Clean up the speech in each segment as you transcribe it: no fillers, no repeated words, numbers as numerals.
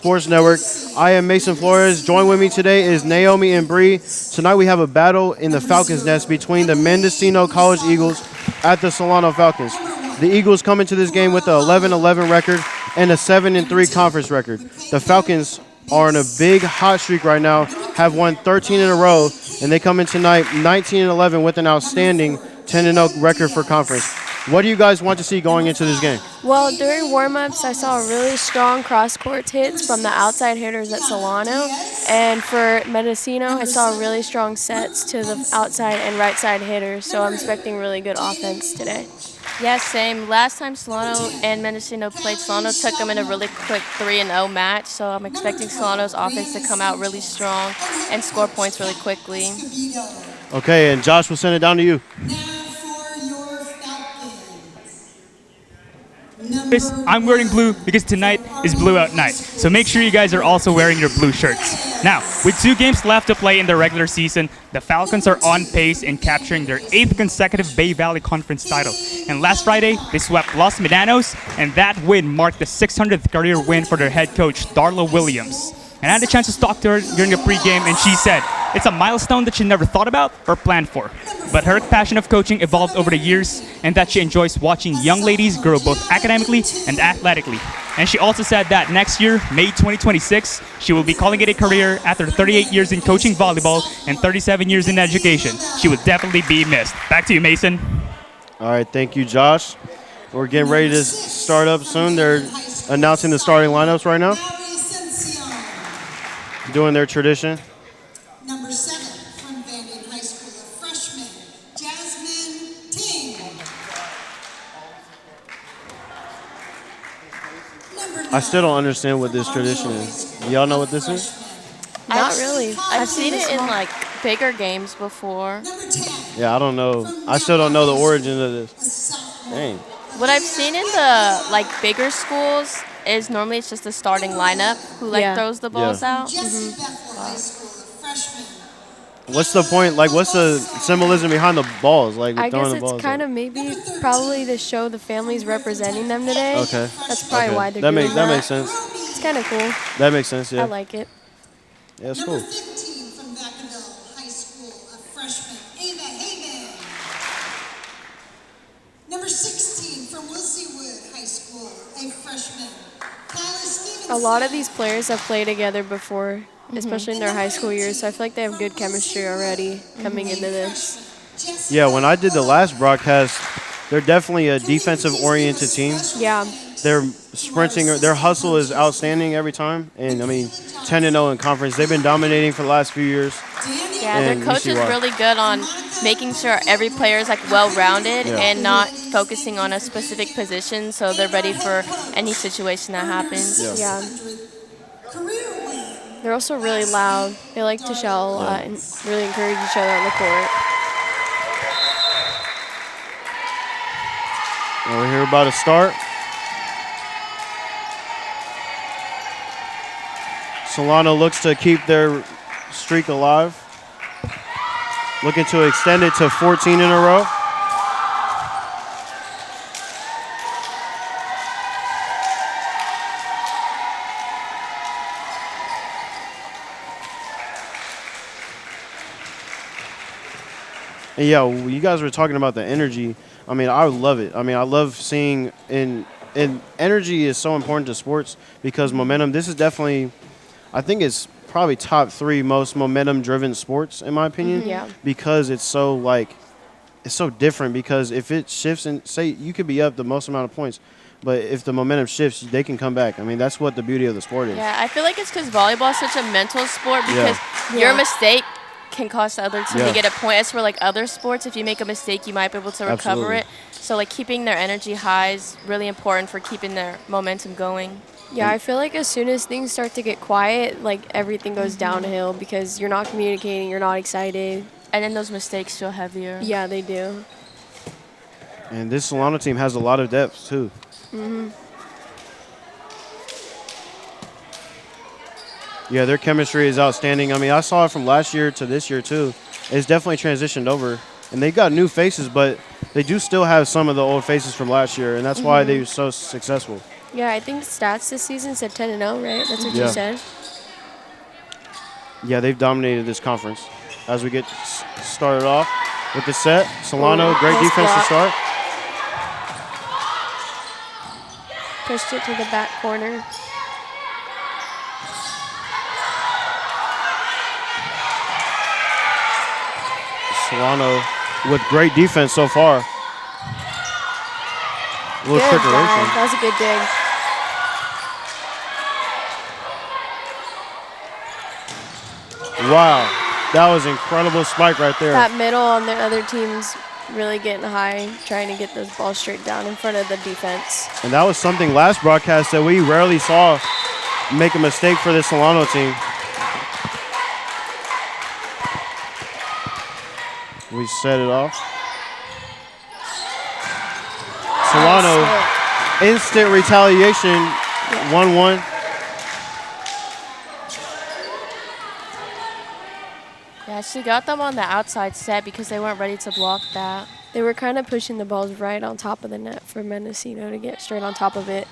Sports Network. I am Mason Flores. Join with me today is Naomi and Bree. Tonight we have a battle in the Falcons Nest between the Mendocino College Eagles at the Solano Falcons. The Eagles come into this game with an 11-11 record and a 7-3 conference record. The Falcons are in a big hot streak right now, have won 13 in a row, and they come in tonight 19-11 with an outstanding 10-0 record for conference. What do you guys want to see going into this game? Well, during warm-ups, I saw really strong cross-court hits from the outside hitters at Solano. And for Mendocino, I saw really strong sets to the outside and right side hitters. So I'm expecting really good offense today. Yeah, same. Last time Solano and Mendocino played, Solano took them in a really quick 3-0 match. So I'm expecting Solano's offense to come out really strong and score points really quickly. Okay, and Josh, will send it down to you. I'm wearing blue because tonight is Blue Out Night. So make sure you guys are also wearing your blue shirts. Now, with 2 games left to play in the regular season, the Falcons are on pace in capturing their 8th consecutive Bay Valley Conference title. And last Friday, they swept Los Medanos, and that win marked the 600th career win for their head coach, Darla Williams. And I had a chance to talk to her during the pregame, and she said it's a milestone that she never thought about or planned for. But her passion of coaching evolved over the years, and that she enjoys watching young ladies grow both academically and athletically. And she also said that next year, May 2026, she will be calling it a career after 38 years in coaching volleyball and 37 years in education. She will definitely be missed. Back to you, Mason. All right, thank you, Josh. We're getting ready to start up soon. They're announcing the starting lineups right now, doing their tradition. Number 7 from Van Dyke High School, a freshman, Jasmine Ting. I still don't understand what this tradition is. Y'all know what this is? Not really. I've seen it in like bigger games before. Yeah, I don't know. I still don't know the origin of this. Dang. What I've seen in the like bigger schools is normally it's just the starting lineup who throws the balls out. What's the point? Like, what's the symbolism behind the balls? Like, I guess throwing the balls it's kind of probably to show the families representing them today. Okay. That's probably why they're that doing that makes sense. It's kind of cool. That makes sense, yeah. I like it. Yeah, it's cool. Number 15 from Vacaville High School, a freshman, Ava Haven. Number 16 from Wilseywood High School, a freshman, Kyla Stevenson. A lot of these players have played together before, especially in their high school years, so I feel like they have good chemistry already coming into this. Yeah, when I did the last broadcast, they're definitely a defensive-oriented team. Yeah. They're sprinting. Their hustle is outstanding every time. And, I mean, 10-0 in conference. They've been dominating for the last few years. Yeah, their coach is really good on making sure every player is like well-rounded and not focusing on a specific position, so they're ready for any situation that happens. Yeah. They're also really loud. They like to shout a lot and really encourage each other on the court. And we're here about to start. Solano looks to keep their streak alive. Looking to extend it to 14 in a row. And yeah, you guys were talking about the energy. I mean, I love it. I mean, I love seeing and energy is so important to sports because momentum. This is definitely, I think it's probably top 3 most momentum-driven sports in my opinion. Yeah. Because it's so it's so different. Because if it shifts and say you could be up the most amount of points, but if the momentum shifts, they can come back. I mean, that's what the beauty of the sport is. Yeah, I feel like it's because volleyball is such a mental sport because your mistake can cost the other team to get a point. As for like other sports, if you make a mistake, you might be able to recover it. So like keeping their energy high is really important for keeping their momentum going. Yeah, I feel like as soon as things start to get quiet, like everything goes downhill because you're not communicating, you're not excited. And then those mistakes feel heavier. Yeah, they do. And this Solano team has a lot of depth too. Yeah, their chemistry is outstanding. I mean, I saw it from last year to this year too. It's definitely transitioned over. And they got new faces, but they do still have some of the old faces from last year, and that's why they were so successful. Yeah, I think stats this season said 10-0, right? That's what Yeah. you said. Yeah, they've dominated this conference. As we get started off with the set, Solano, Ooh, great nice defense to block. start. Pushed it to the back corner. Solano with great defense so far. A little Good trickeration. dive. That was a good dig. Wow, that was incredible spike right there. That middle on the other team's really getting high, trying to get those balls straight down in front of the defense. And that was something last broadcast that we rarely saw make a mistake for this Solano team. We set it off. Solano, instant retaliation, 1-1. Yeah, she got them on the outside set because they weren't ready to block that. They were kind of pushing the balls right on top of the net for Mendocino to get straight on top of it.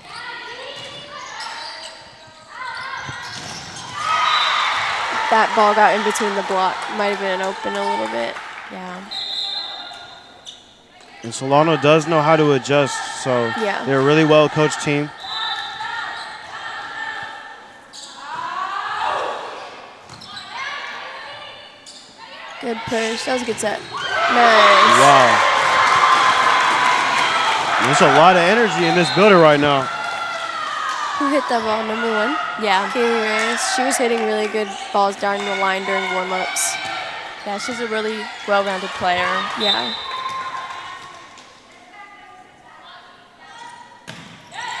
That ball got in between the block. Might have been open a little bit. Yeah. And Solano does know how to adjust, so Yeah. they're a really well-coached team. Good push. That was a good set. Nice. Wow. There's a lot of energy in this building right now. Who hit that ball? Number 1? Yeah. Katie Reyes. She was hitting really good balls down the line during warm-ups. Yeah, she's a really well-rounded player. Yeah.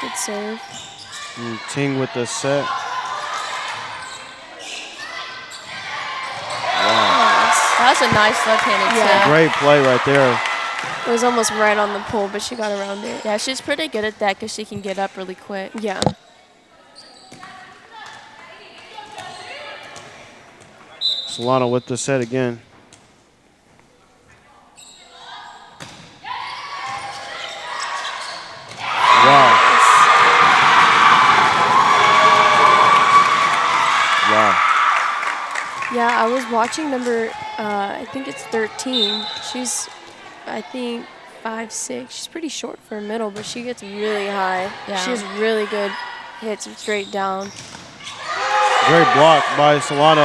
Good serve. And Ting with the set. That was a nice left-handed Yeah. tip. Great play right there. It was almost right on the pole, but she got around it. Yeah, she's pretty good at that because she can get up really quick. Yeah. Solano with the set again. Wow. Wow. Yeah, I was watching number, I think it's 13. She's, I think, 5'6". She's pretty short for a middle, but she gets really high. Yeah. She has really good hits straight down. Great block by Solano.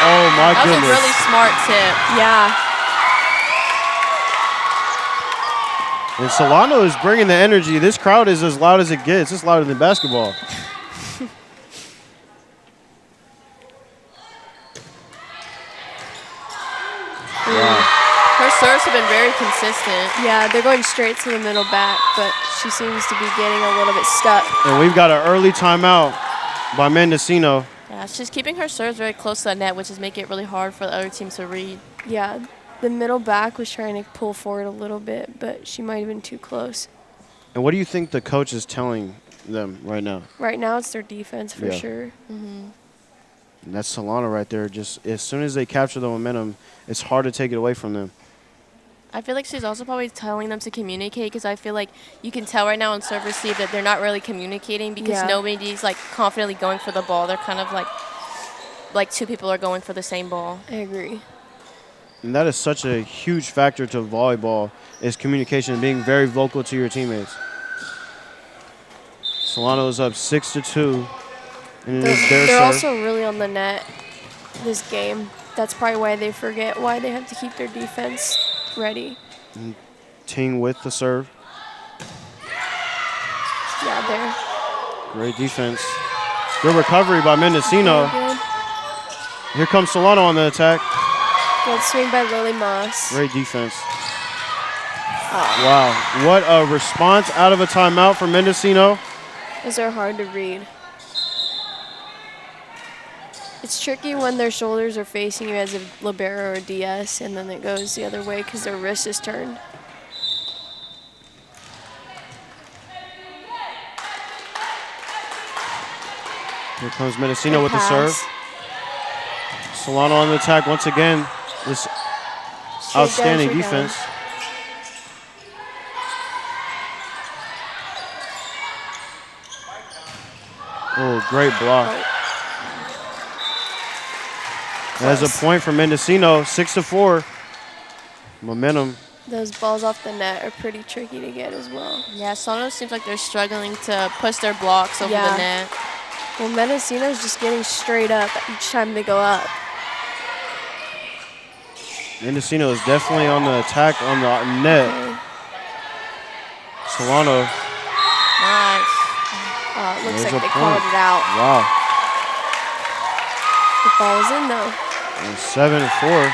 Oh my That was goodness. a really smart tip. Yeah. And Solano is bringing the energy. This crowd is as loud as it gets. It's louder than basketball. Her serves have been very consistent. Yeah, they're going straight to the middle back, but she seems to be getting a little bit stuck. And we've got an early timeout by Mendocino. Yeah, she's keeping her serves very close to the net, which is making it really hard for the other team to read. Yeah, the middle back was trying to pull forward a little bit, but she might have been too close. And what do you think the coach is telling them right now? Right now, it's their defense for Yeah. sure. And that's Solano right there. Just as soon as they capture the momentum, it's hard to take it away from them. I feel like she's also probably telling them to communicate because I feel like you can tell right now on serve receive that they're not really communicating because Yeah. nobody's like confidently going for the ball. They're kind of like two people are going for the same ball. I agree. And that is such a huge factor to volleyball is communication and being very vocal to your teammates. Solano is up 6-2. And it is their They're serve. also really on the net this game. That's probably why they forget why they have to keep their defense ready. Ting with the serve. Yeah, there. Great defense. Good recovery by Mendocino. Very good. Here comes Solano on the attack. Good swing by Lily Moss. Great defense. Wow. What a response out of a timeout for Mendocino. Those are hard to read. It's tricky when their shoulders are facing you as a libero or DS, and then it goes the other way because their wrist is turned. Here comes Mendocino Good with the serve. pass. Solano on the attack once again. This Straight outstanding down, straight down. defense. Oh, great block. Oh. That's a point for Mendocino, 6-4. Momentum. Those balls off the net are pretty tricky to get as well. Yeah, Solano seems like they're struggling to push their blocks over Yeah. the net. Well, Mendocino's just getting straight up each time they go up. Mendocino is definitely on the attack on the net. Okay. Solano. Nice. Oh, it looks There's like a they called point. it out. Wow. The ball was in though. And 7-4.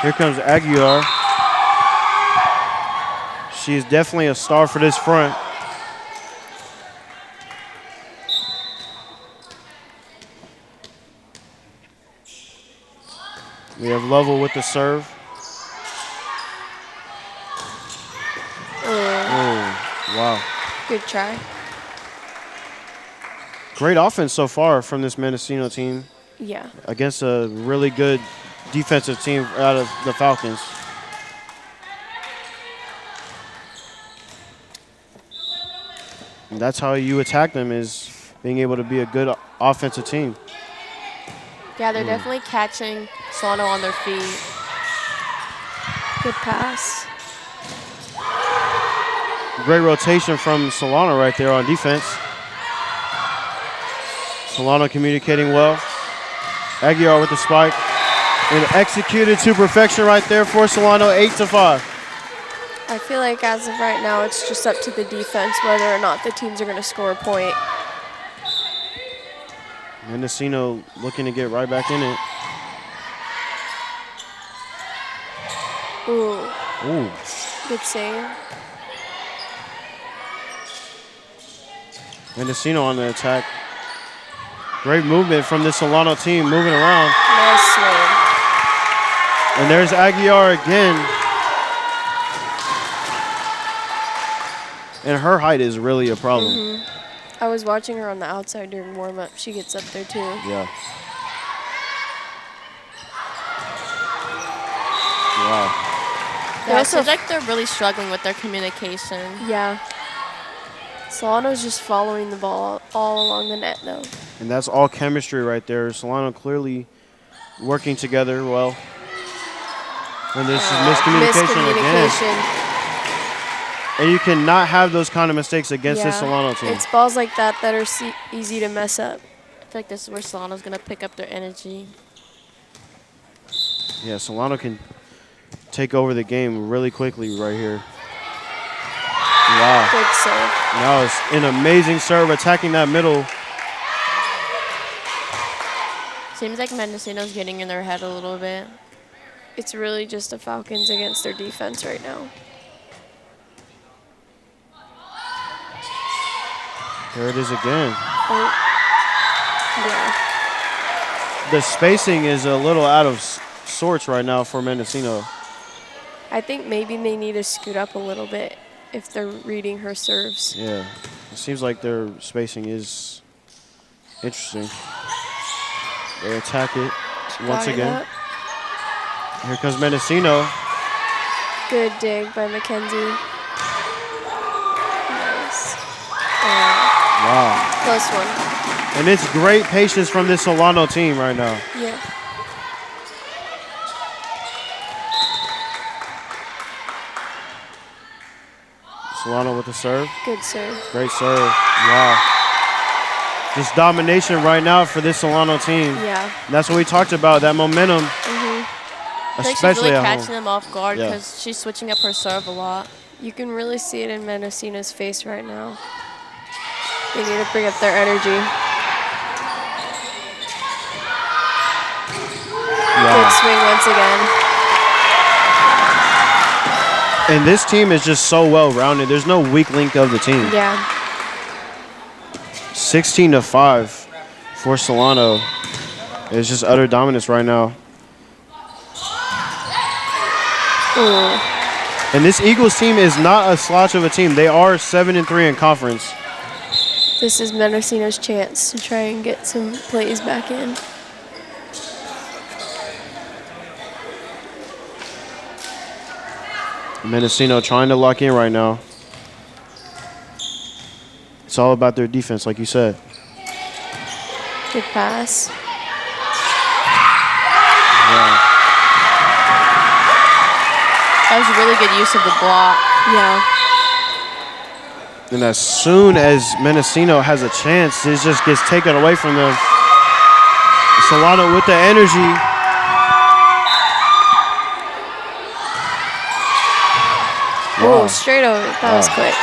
Here comes Aguilar. She is definitely a star for this front. We have Lovell with the serve. Oh, wow. Good try. Great offense so far from this Mendocino team Yeah. against a really good defensive team out of the Falcons. And that's how you attack them, is being able to be a good offensive team. Yeah, they're definitely catching Solano on their feet. Good pass. Great rotation from Solano right there on defense. Solano communicating well. Aguilar with the spike. And executed to perfection right there for Solano, 8-5. I feel like as of right now, it's just up to the defense whether or not the teams are going to score a point. Mendocino looking to get right back in it. Ooh, Ooh. good save. Mendocino on the attack. Great movement from this Solano team, moving around. Nice swing. And there's Aguilar again. And her height is really a problem. I was watching her on the outside during warm-up. She gets up there too. Yeah. Wow. Yeah, it also- seems like they're really struggling with their communication. Yeah. Solano's just following the ball all along the net though. And that's all chemistry right there. Solano clearly working together well. And this is miscommunication again. Miscommunication. And you cannot have those kind of mistakes against this Solano team. It's balls like that that are easy to mess up. I feel like this is where Solano's going to pick up their energy. Yeah, Solano can take over the game really quickly right here. Wow. Good save. Now it's an amazing serve attacking that middle. Seems like Mendocino's getting in their head a little bit. It's really just the Falcons against their defense right now. There it is again. Oh. Yeah. The spacing is a little out of sorts right now for Mendocino. I think maybe they need to scoot up a little bit if they're reading her serves. Yeah, it seems like their spacing is interesting. They attack it once Got it again. up. Here comes Mendocino. Good dig by Mackenzie. Nice. Wow. Close one. And it's great patience from this Solano team right now. Yeah. Solano with the serve. Good serve. Great serve. Wow. Just domination right now for this Solano team. Yeah. That's what we talked about, that momentum, I feel like she's especially really at catching home. them off guard Yeah. because she's switching up her serve a lot. You can really see it in Mendocino's face right now. They need to bring up their energy. Good Wow. swing once again. And this team is just so well-rounded. There's no weak link of the team. Yeah. 16-5 for Solano. It's just utter dominance right now. Ooh. And this Eagles team is not a slouch of a team. They are 7-3 in conference. This is Mendocino's chance to try and get some plays back in. Mendocino trying to lock in right now. It's all about their defense, like you said. Good pass. Yeah. That was really good use of the block. Yeah. And as soon as Mendocino has a chance, it just gets taken away from them. Solano with the energy. Oh, straight over. That was quick.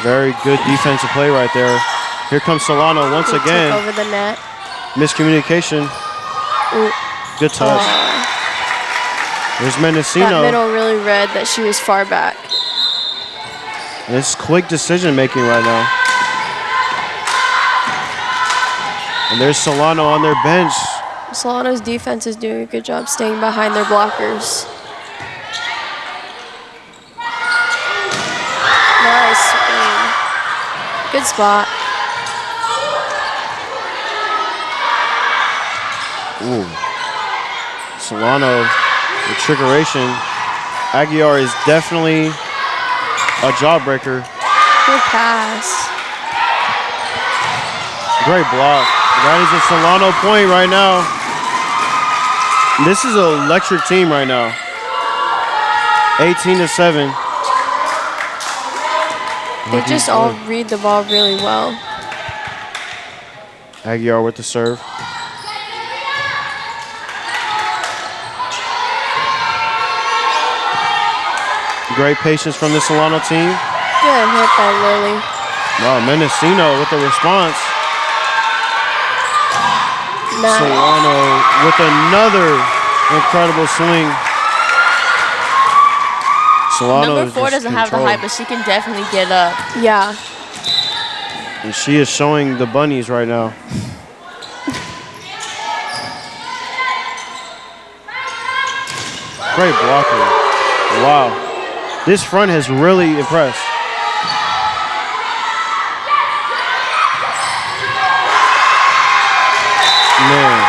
Very good defensive play right there. Here comes Solano once Good again. Over the net. Miscommunication. Ooh. Good touch. There's Mendocino. That middle really read that she was far back. And it's quick decision making right now. And there's Solano on their bench. Solano's defense is doing a good job staying behind their blockers. Nice swing. Good spot. Ooh. Solano, the trickeration. Aguiar is definitely a jawbreaker. Good pass. Great block. That is a Solano point right now. This is an electric team right now. 18-7. They just all read the ball really well. Aguiar with the serve. Great patience from the Solano team. Good hit by Lily. Wow, Mendocino with the response. Nice. Solano with another incredible swing. Solano Number 4 doesn't have the height, but she can definitely get up. Yeah. And she is showing the bunnies right now. Great blocker. Wow. This front has really impressed. Man.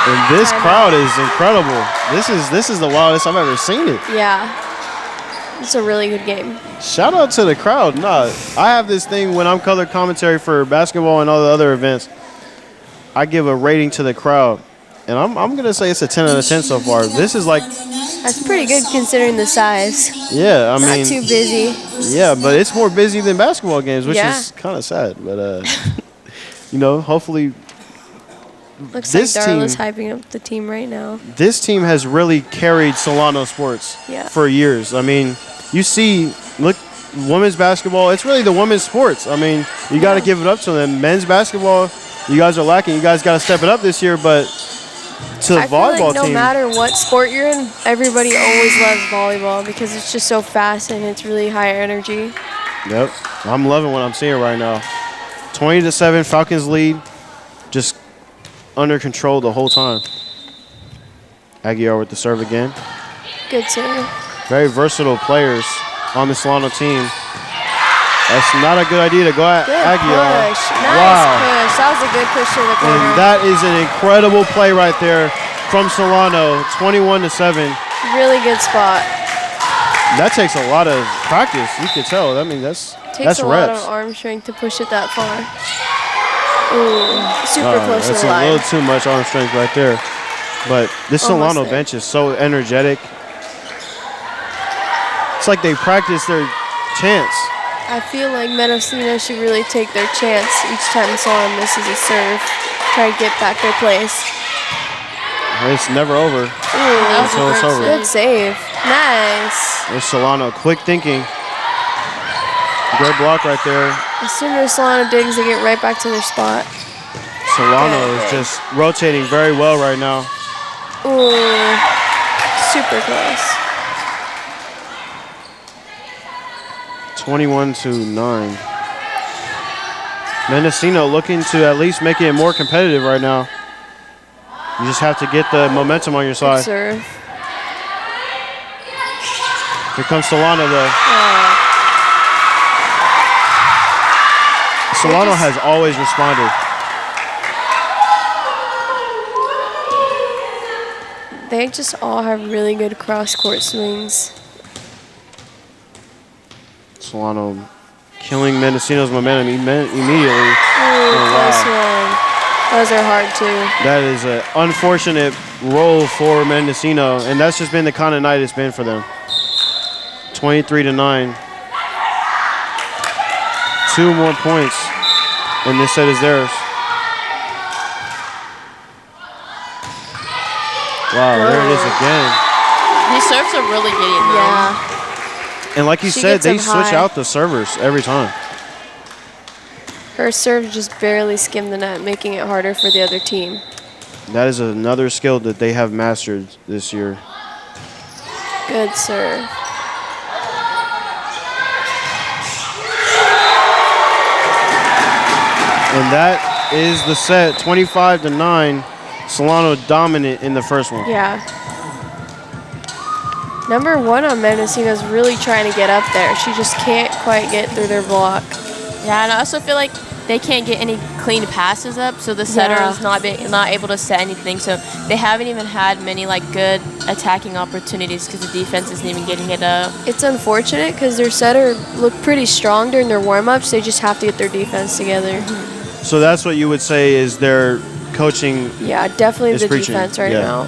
And this crowd is incredible. This is the wildest I've ever seen it. Yeah. It's a really good game. Shout out to the crowd. Nah, I have this thing when I'm color commentary for basketball and all the other events. I give a rating to the crowd. And I'm going to say it's a 10 out of 10 so far. This is like... That's pretty good considering the size. Yeah, I mean... Not too busy. Yeah, but it's more busy than basketball games, which Yeah. is kind of sad. But, you know, hopefully... Looks like This Darla's team- hyping up the team right now. This team has really carried Solano sports Yeah. for years. I mean, you see, look, women's basketball, it's really the women's sports. I mean, you got to give it up to them. Men's basketball, you guys are lacking. You guys got to step it up this year, but to the I feel volleyball like no team. matter what sport you're in, everybody always loves volleyball because it's just so fast and it's really high energy. Yep, I'm loving what I'm seeing right now. 20-7, Falcons lead, just under control the whole time. Aguiar with the serve again. Good serve. Very versatile players on the Solano team. That's not a good idea to go at Good Aguiar. push. Nice Wow. push. That was a good push to the corner. And that is an incredible play right there from Solano, 21-7. Really good spot. That takes a lot of practice. You can tell. I mean, that's Takes a lot reps. of arm strength to push it that far. Ooh, super close to That's the a line. little too much arm strength right there. But this Almost Solano there. bench is so energetic. It's like they practice their chance. I feel like Mendocino should really take their chance each time Solano misses a serve. Try to get back their place. It's never over. Ooh, Until it's over. good save. Nice. There's Solano, quick thinking. Great block right there. As soon as Solano digs, they get right back to their spot. Solano is just rotating very well right now. Ooh, super close. 21-9. Mendocino looking to at least make it more competitive right now. You just have to get the momentum on your Good side. serve. Here comes Solano though. Solano has always responded. They just all have really good cross-court swings. Solano killing Mendocino's momentum immediately. Ooh, close one. Those are hard too. That is an unfortunate roll for Mendocino, and that's just been the kind of night it's been for them. 23-9. 2 more points, and this set is theirs. Wow, there it is again. These serves are really getting them. Yeah. And like you She said, gets they them switch high. out the servers every time. Her serve just barely skimmed the net, making it harder for the other team. That is another skill that they have mastered this year. Good serve. And that is the set, 25-9. Solano dominant in the first one. Yeah. Number 1 on Mendocino's really trying to get up there. She just can't quite get through their block. Yeah, and I also feel like they can't get any clean passes up, so the setter is not able to set anything. So they haven't even had many like good attacking opportunities because the defense isn't even getting it up. It's unfortunate because their setter looked pretty strong during their warm-ups. They just have to get their defense together. So that's what you would say is their coaching. Yeah, definitely Is the preaching, defense right yeah. now.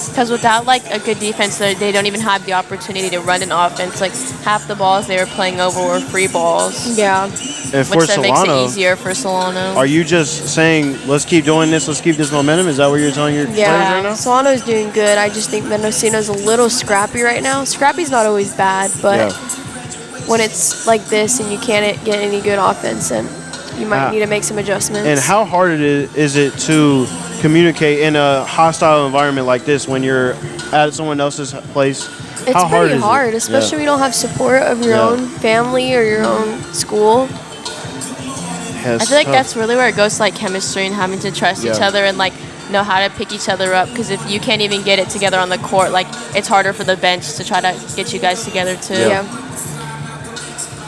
Because without like a good defense, they don't even have the opportunity to run an offense. Like half the balls they were playing over were free balls, Yeah. And for which that makes it Solano, easier for Solano. are you just saying, let's keep doing this, let's keep this momentum? Is that what you're telling your players right now? Solano's doing good. I just think Mendocino's a little scrappy right now. Scrappy's not always bad, but when it's like this and you can't get any good offense, then you might need to make some adjustments. And how hard is it to communicate in a hostile environment like this when you're at someone else's place? It's how pretty is it? hard, especially when you don't have support of your own family or your own school. Yeah, I feel like that's really where it goes to like chemistry and having to trust each other and like know how to pick each other up. Because if you can't even get it together on the court, like it's harder for the bench to try to get you guys together too. Yeah.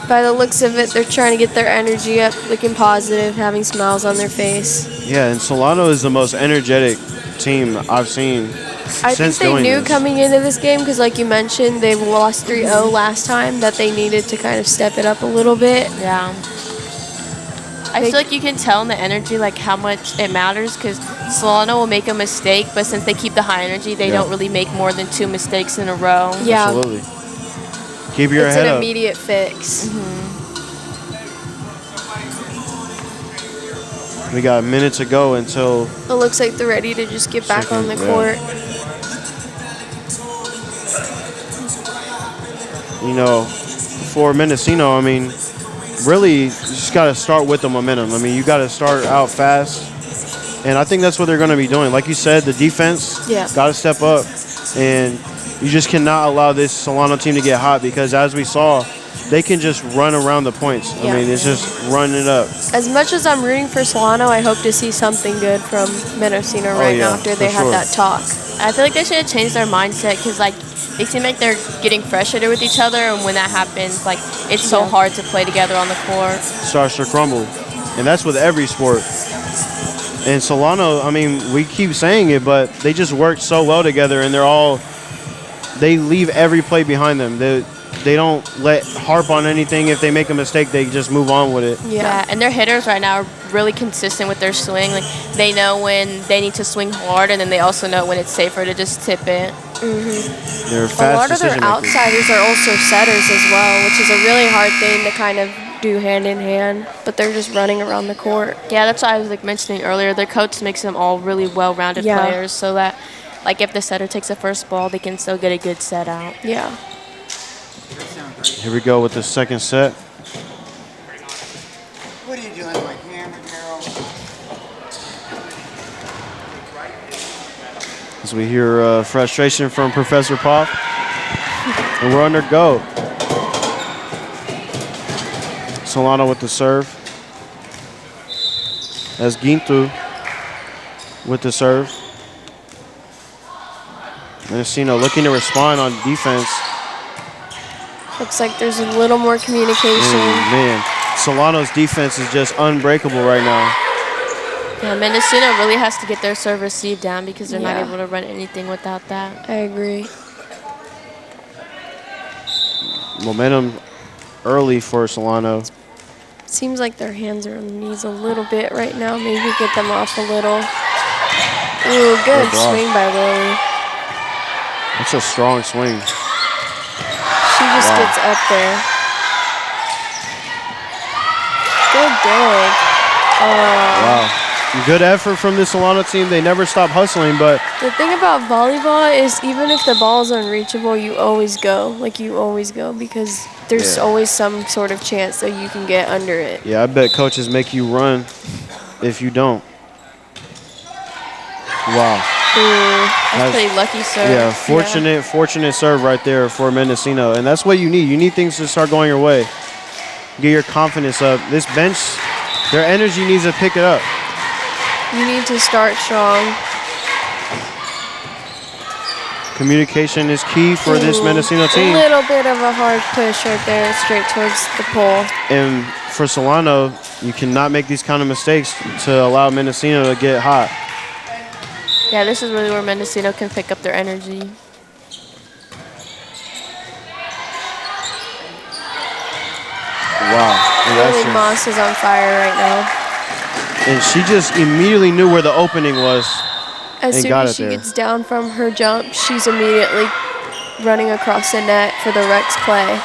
By the looks of it, they're trying to get their energy up, looking positive, having smiles on their face. Yeah, and Solano is the most energetic team I've seen I think since they doing knew this. coming into this game, because like you mentioned, they lost 3-0 last time, that they needed to kind of step it up a little bit. Yeah. I feel like you can tell in the energy like how much it matters because Solano will make a mistake, but since they keep the high energy, they don't really make more than 2 mistakes in a row. Yeah. Absolutely. Keep your It's head an up. immediate fix. We got a minute to go until It looks like they're ready to just get back on the court. you know, for Mendocino, I mean, really, you just got to start with the momentum. I mean, you got to start out fast. And I think that's what they're going to be doing. Like you said, the defense got to step up. And you just cannot allow this Solano team to get hot because, as we saw, they can just run around the points. I mean, it's just running it up. As much as I'm rooting for Solano, I hope to see something good from Mendocino right now after they had that talk. I feel like they should have changed their mindset because, like, they seem like they're getting frustrated with each other, and when that happens, like, it's so hard to play together on the court. Starts to crumble. And that's with every sport. And Solano, I mean, we keep saying it, but they just work so well together, and they leave every play behind them. They don't harp on anything. If they make a mistake, they just move on with it. Yeah, and their hitters right now are really consistent with their swing. Like, they know when they need to swing hard, and then they also know when it's safer to just tip it. They're fast A lot of their decision makers. outsiders are also setters as well, which is a really hard thing to kind of do hand in hand, but they're just running around the court. Yeah, that's what I was like mentioning earlier. Their coach makes them all really well-rounded players so that, like, if the setter takes the first ball, they can still get a good set out. Yeah. Here we go with the second set. What are you doing, my camera girl? As we hear frustration from Professor Pop. And we're under go. Solano with the serve. As Gintu with the serve. Mendocino looking to respond on defense. Looks like there's a little more communication. Man, Solano's defense is just unbreakable right now. Yeah, Mendocino really has to get their serve receive down because they're not able to run anything without that. I agree. Momentum early for Solano. Seems like their hands are on the knees a little bit right now. Maybe get them off a little. Ooh, good block. swing by Lily. That's a strong swing. She just gets up there. Good dig. Wow. Good effort from the Solano team. They never stop hustling, but The thing about volleyball is even if the ball is unreachable, you always go. Like, you always go because there's always some sort of chance that you can get under it. yeah, I bet coaches make you run if you don't. Wow. Ooh. That's pretty lucky serve. Yeah, fortunate serve right there for Mendocino. And that's what you need. You need things to start going your way. Get your confidence up. This bench, their energy needs to pick it up. You need to start strong. Communication is key for this Ooh, Mendocino team. A little bit of a hard push right there, straight towards the pole. And for Solano, you cannot make these kind of mistakes to allow Mendocino to get hot. Yeah, this is really where Mendocino can pick up their energy. Wow. And that's Lily just- Moss is on fire right now. and she just immediately knew where the opening was. As And soon got as it she there. gets down from her jump, she's immediately running across the net for the Rex play.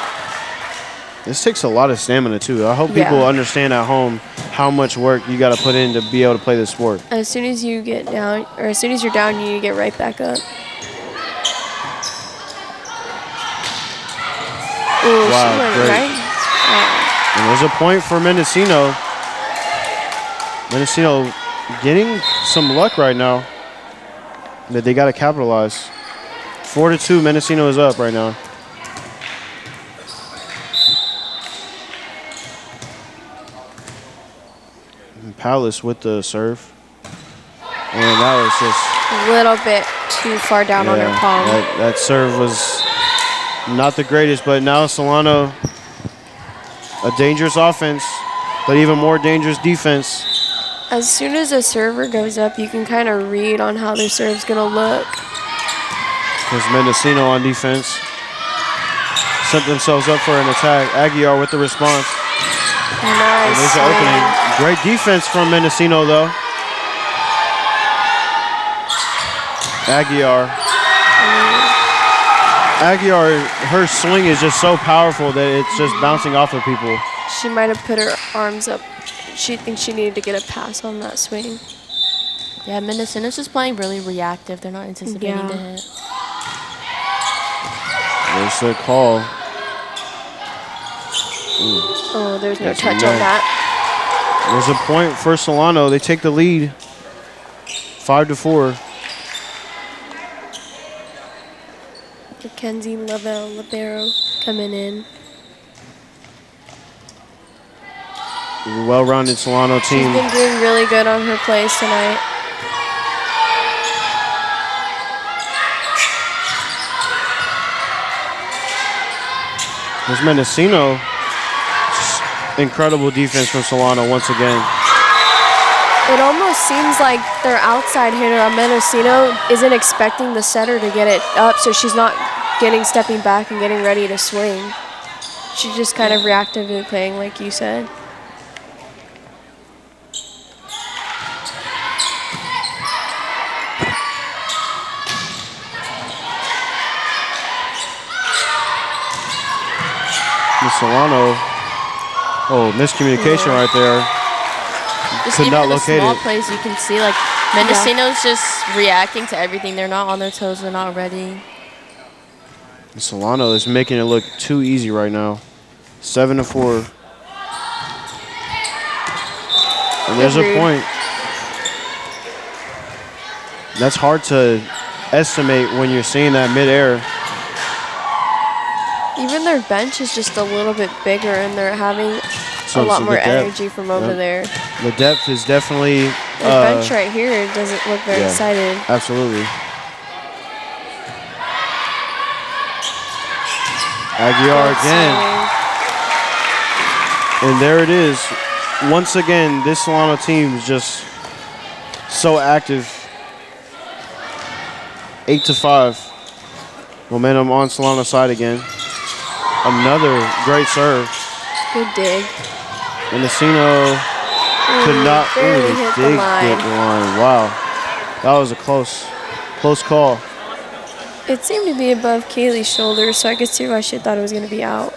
This takes a lot of stamina, too. I hope people Yeah. understand at home how much work you got to put in to be able to play this sport. As soon as you get down, or as soon as you're down, you need to get right back up. Ooh, Wow, she went great. right. And there's a point for Mendocino. Mendocino getting some luck right now that they got to capitalize. 4-2, Mendocino is up right now. And Palace with the serve. And that was just... A little bit too far down on her palm. That serve was not the greatest, but now Solano, a dangerous offense, but even more dangerous defense. As soon as a server goes up, you can kind of read on how their serve's going to look. Because Mendocino on defense set themselves up for an attack. Aguiar with the response. And Nice. there's the opening. Great defense from Mendocino, though. Aguiar, her swing is just so powerful that it's just bouncing off of people. She might have put her arms up. She thinks she needed to get a pass on that swing. Yeah, Mendocino's just playing really reactive. They're not anticipating Yeah. the hit. There's the call. Oh, there's no That's touch a on net. that. There's a point for Solano. They take the lead, 5-4. Mackenzie Lavelle Libero coming in. Well-rounded Solano She's team. been doing really good on her plays tonight. There's Mendocino. Incredible defense from Solano once again. It almost seems like their outside hitter on Mendocino isn't expecting the setter to get it up, so she's not stepping back and getting ready to swing. She's just kind of reactively playing, like you said. Miss Solano. Oh, miscommunication right there. Just Could even not in the locate small it. plays, you can see like Mendocino's just reacting to everything. They're not on their toes. They're not ready. Solano is making it look too easy right now. 7-4. And there's a Agreed. point. That's hard to estimate when you're seeing that midair. Even their bench is just a little bit bigger, and they're having So a lot the more depth. energy from over Yep. there. The depth is definitely The bench right here doesn't look very yeah. excited. Absolutely. Aguiar Good again. swing. And there it is. Once again, this Solano team is just so active. 8-5. Momentum on Solano's side again. Another great serve. Good dig. Mendocino could not barely they hit the did line. get the line. Wow. That was a close call. It seemed to be above Kaylee's shoulders, so I could see why she thought it was going to be out.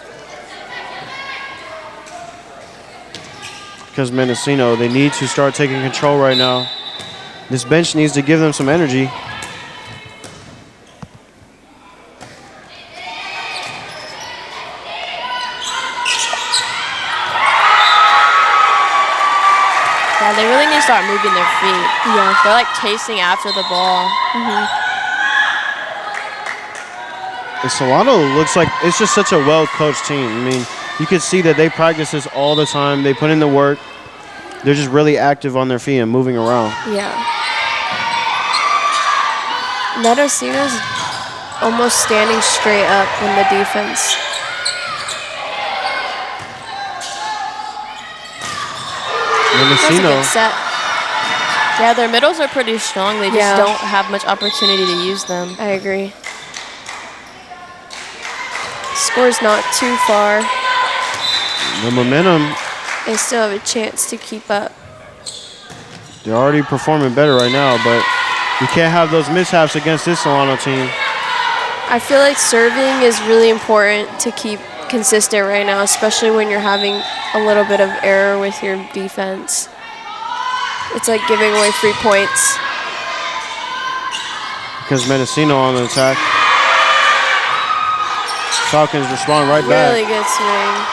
Because Mendocino, they need to start taking control right now. This bench needs to give them some energy. Yeah, they really need to start moving their feet. Yeah. They're like chasing after the ball. And Solano looks like it's just such a well-coached team. I mean, you can see that they practice this all the time. They put in the work. They're just really active on their feet and moving around. Yeah. Mendocino's almost standing straight up in the defense. That's a Mendocino, good set. Yeah, their middles are pretty strong. They just Yeah. don't have much opportunity to use them. I agree. Score's not too far. the momentum, They still have a chance to keep up. they're already performing better right now, but you can't have those mishaps against this Solano team. I feel like serving is really important to keep consistent right now, especially when you're having a little bit of error with your defense. It's like giving away free points. Because Mendocino on the attack. Falcons respond right back. Really good swing.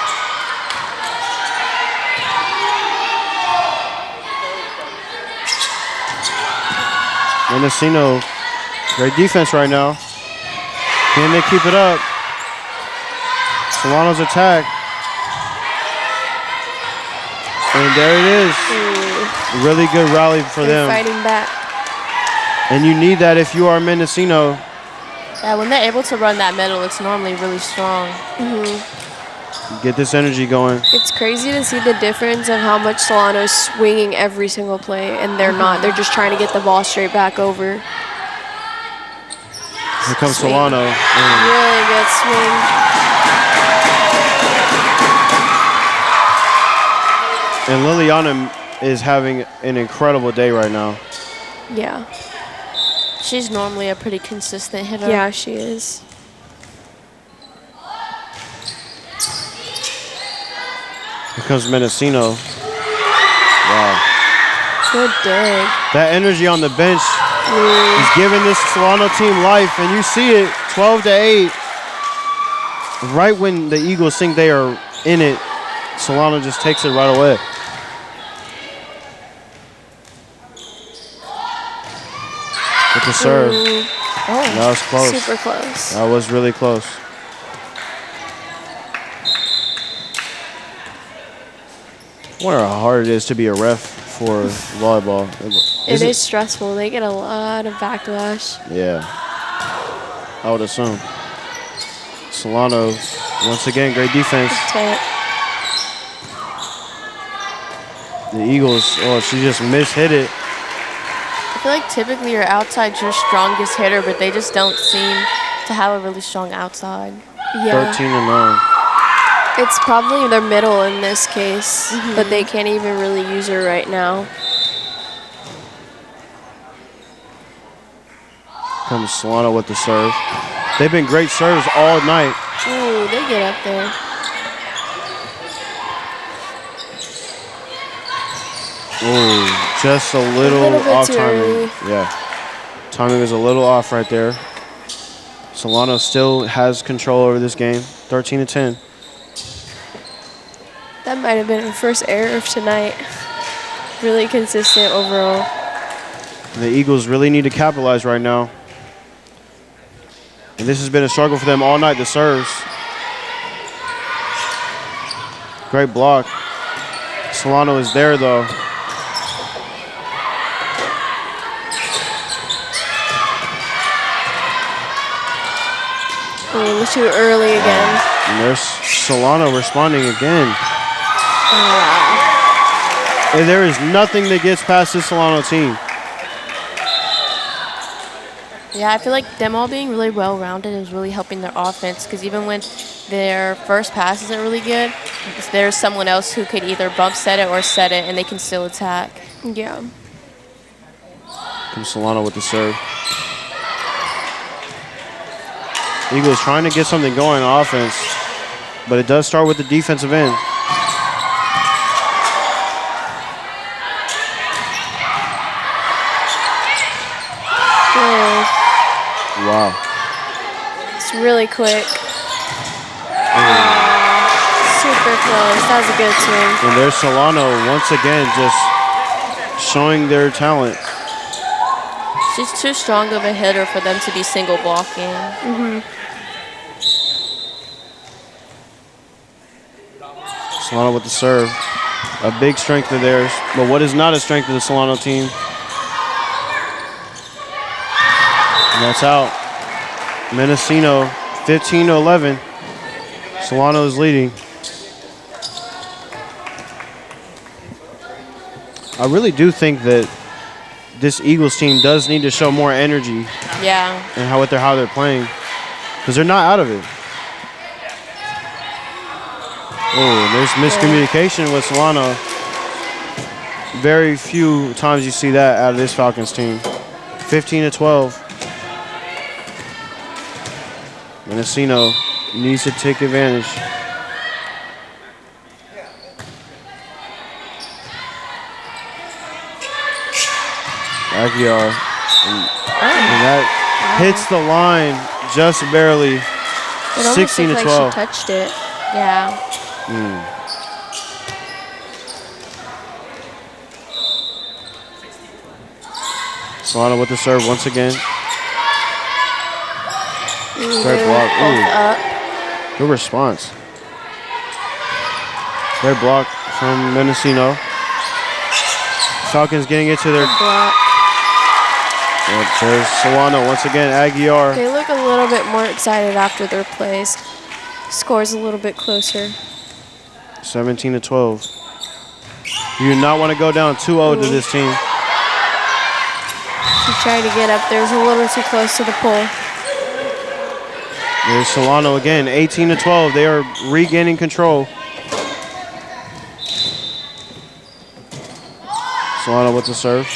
Mendocino, great defense right now. Can they keep it up? Solano's attack. And there it is. Really good rally for They're them. fighting back. And you need that if you are Mendocino. Yeah, when they're able to run that middle, it's normally really strong. Get this energy going. It's crazy to see the difference of how much Solano's swinging every single play, and they're not. They're just trying to get the ball straight back over. Here comes Swing. Solano. And Really good swing. And Liliana is having an incredible day right now. Yeah. She's normally a pretty consistent hitter. Yeah, she is. Here comes Mendocino. Wow. Good dig. That energy on the bench is giving this Solano team life, and you see it, 12-8. Right when the Eagles think they are in it, Solano just takes it right away. With the serve. That was close. Super close. That was really close. I wonder how hard it is to be a ref for volleyball. It is stressful. They get a lot of backlash. Yeah, I would assume. Solano, once again, great defense. Tip. The Eagles, oh, she just mishit it. I feel like typically your outside's your strongest hitter, but they just don't seem to have a really strong outside. Yeah. 13-9. It's probably their middle in this case, but they can't even really use her right now. Comes Solano with the serve. They've been great serves all night. Ooh, they get up there. Ooh, just a little bit off too timing. early. Yeah, timing was a little off right there. Solano still has control over this game, 13-10. That might have been her first error of tonight. Really consistent overall. The Eagles really need to capitalize right now. And this has been a struggle for them all night, the serves. Great block. Solano is there, though. Ooh, too early again. And there's Solano responding again. And there is nothing that gets past this Solano team. Yeah, I feel like them all being really well-rounded is really helping their offense because even when their first pass isn't really good, there's someone else who could either bump set it or set it, and they can still attack. Yeah. Comes Solano with the serve. Eagles trying to get something going on offense, but it does start with the defensive end. Good. Wow. It's really quick. Super close. That was a good swing. And there's Solano once again just showing their talent. She's too strong of a hitter for them to be single blocking. Solano with the serve. A big strength of theirs, but what is not a strength of the Solano team? And that's out. Mendocino 15-11. Solano is leading. I really do think that this Eagles team does need to show more energy Yeah. in how they're playing, because they're not out of it. Oh, there's miscommunication with Solano. Very few times you see that out of this Falcons team. 15-12. Mendocino needs to take advantage. Aguiar. And that hits the line just barely. It almost 16 to looked 12. like she touched it. Yeah. Solano with the serve once again. Great They block. were both up. Good response. Great block from Mendocino. Falcons getting it to their. Block. Yep, there's Solano once again. Aguiar. They look a little bit more excited after their plays. Scores a little bit closer. 17-12. You do not want to go down 2-0 to this team. She tried to get up there. It was a little too close to the pole. There's Solano again, 18-12. They are regaining control. Solano with the serve.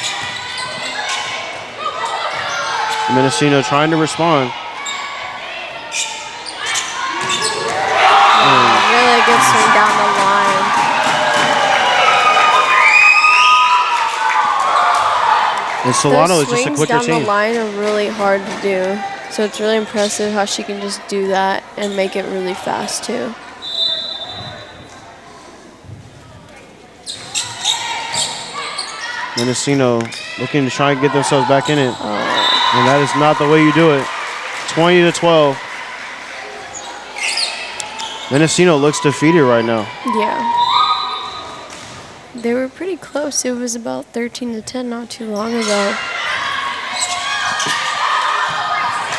Mendocino trying to respond. Really good swing down the line. And Solano is Those just a swings quicker down team. the line are really hard to do. So it's really impressive how she can just do that and make it really fast too. Mendocino looking to try and get themselves back in it. And that is not the way you do it. 20-12. Mendocino looks defeated right now. Yeah. They were pretty close. It was about 13-10 not too long ago.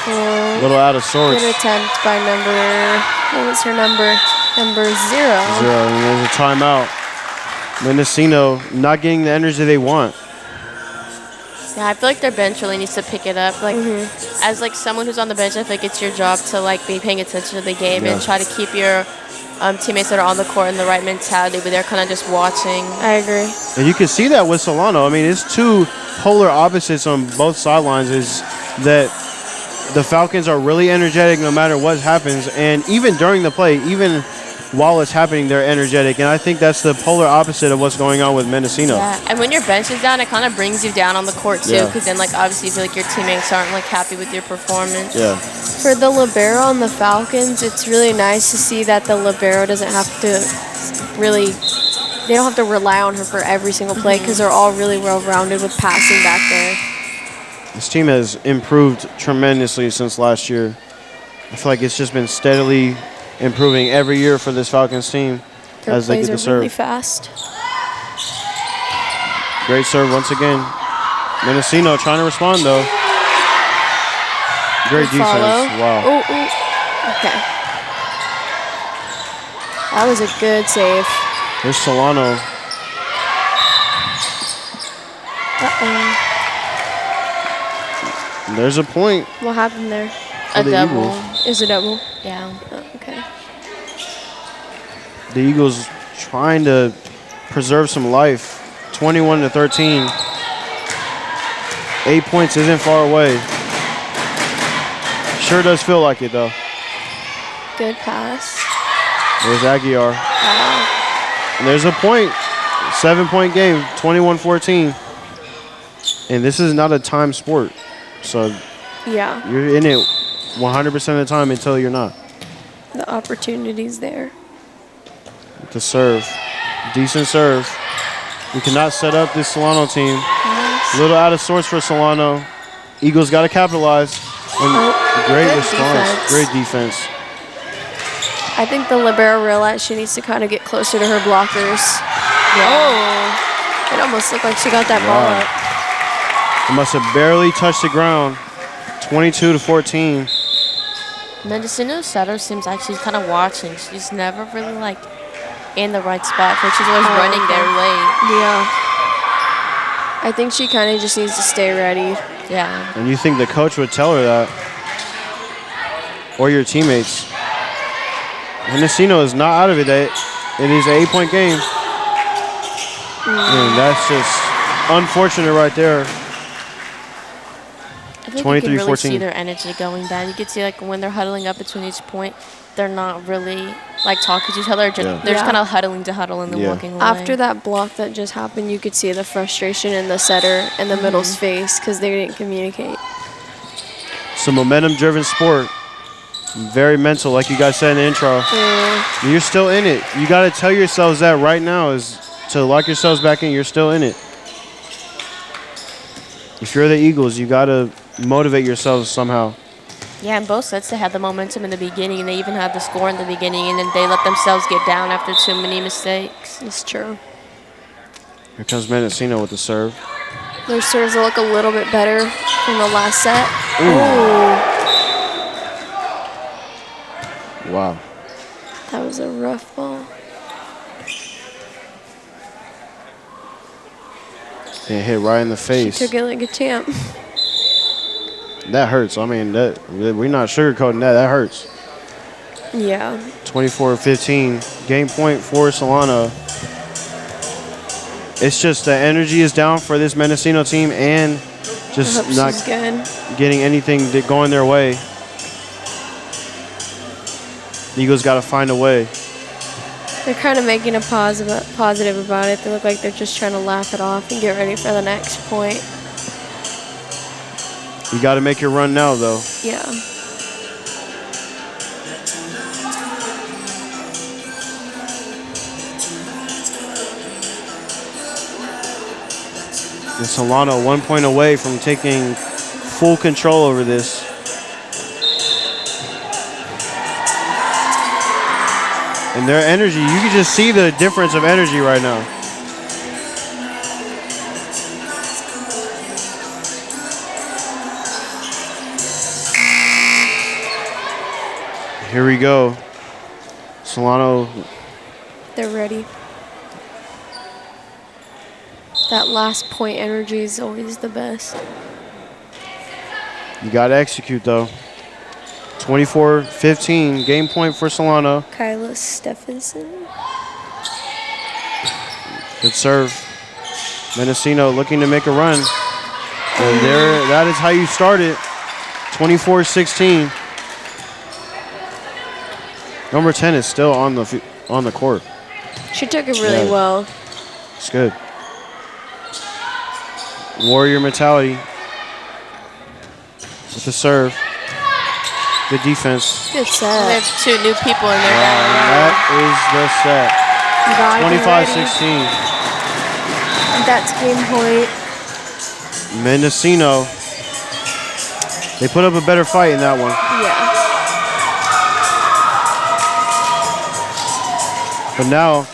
A little out of sorts. Good attempt by what was her number? Number 0. 0, and there's a timeout. Mendocino not getting the energy they want. Yeah, I feel like their bench really needs to pick it up. Like, as like someone who's on the bench, I feel like it's your job to like be paying attention to the game and try to keep your teammates that are on the court in the right mentality, but they're kind of just watching. I agree. And you can see that with Solano. I mean, it's two polar opposites on both sidelines. Is that the Falcons are really energetic no matter what happens, and even during the play, even while it's happening, they're energetic. And I think that's the polar opposite of what's going on with Mendocino. Yeah, and when your bench is down, it kind of brings you down on the court too, Yeah. because then like obviously you feel like your teammates aren't like happy with your performance. Yeah. For the libero on the Falcons, it's really nice to see that the libero doesn't have to they don't have to rely on her for every single play because they're all really well-rounded with passing back there. This team has improved tremendously since last year. I feel like it's just been steadily improving every year for this Falcons team Their as they plays get are the serve. really fast. Great serve once again. Mendocino trying to respond though. Great defense. Follow. Wow. Oh, okay. That was a good save. Here's Solano. There's a point. What happened there? A the double. Eagles. Is it double? Yeah. Oh, okay. The Eagles trying to preserve some life. 21-13. 8 points isn't far away. Sure does feel like it, though. Good pass. There's Aguiar. Wow. And there's a point. 7-point game, 21-14. And this is not a time sport. So Yeah. you're in it 100% of the time until you're not. The opportunity's there. The serve. Decent serve. We cannot set up this Solano team. Nice. A little out of sorts for Solano. Eagles got to capitalize. And great good response. defense. Great defense. I think the libero realized she needs to kind of get closer to her blockers. Oh, it almost looked like she got that ball Wow. up. It must have barely touched the ground. 22-14. Mendocino setter seems like she's kind of watching. She's never really like in the right spot, but she's always running okay. there late. Yeah. I think she kind of just needs to stay ready. Yeah. And you think the coach would tell her that? Or your teammates? Mendocino is not out of it. It is an 8-point game. And that's just unfortunate right there. I think you can really 23-14. see their energy going down. You can see like when they're huddling up between each point, they're not really like talking to each other. They're just Yeah. kind of huddling to huddle and then Yeah. walking away. After that block that just happened, you could see the frustration in the setter and the middle's face because they didn't communicate. It's a momentum-driven sport. Very mental, like you guys said in the intro. You're still in it. You got to tell yourselves that right now is to lock yourselves back in. You're still in it. If you're the Eagles, you got to motivate yourselves somehow. Yeah, in both sets they had the momentum in the beginning, and they even had the score in the beginning, and then they let themselves get down after too many mistakes. It's true. Here comes Mendocino with the serve. Their serves look a little bit better from the last set. Wow. That was a rough ball. It hit right in the She face. took it like a champ. That hurts. I mean, we're not sugarcoating that. That hurts. Yeah. 24-15. Game point for Solano. It's just the energy is down for this Mendocino team and I just hope not she's good. getting anything going their way. Eagles got to find a way. They're kind of making a positive about it. They look like they're just trying to laugh it off and get ready for the next point. You got to make your run now, though. Yeah. And Solano 1 point away from taking full control over this. And their energy, you can just see the difference of energy right now. Here we go. Solano. They're ready. That last point energy is always the best. You got to execute, though. 24-15, game point for Solano. Kyla Stephenson. Good serve. Mendocino looking to make a run. And there, that is how you start it. 24-16. Number 10 is still on the court. She took it really well. It's good. Warrior mentality with the serve. Good defense. Good They set. have two new people in there. That is the set. Gotta be ready. 25-16. That's game point. Mendocino. They put up a better fight in that one. Yeah. But now,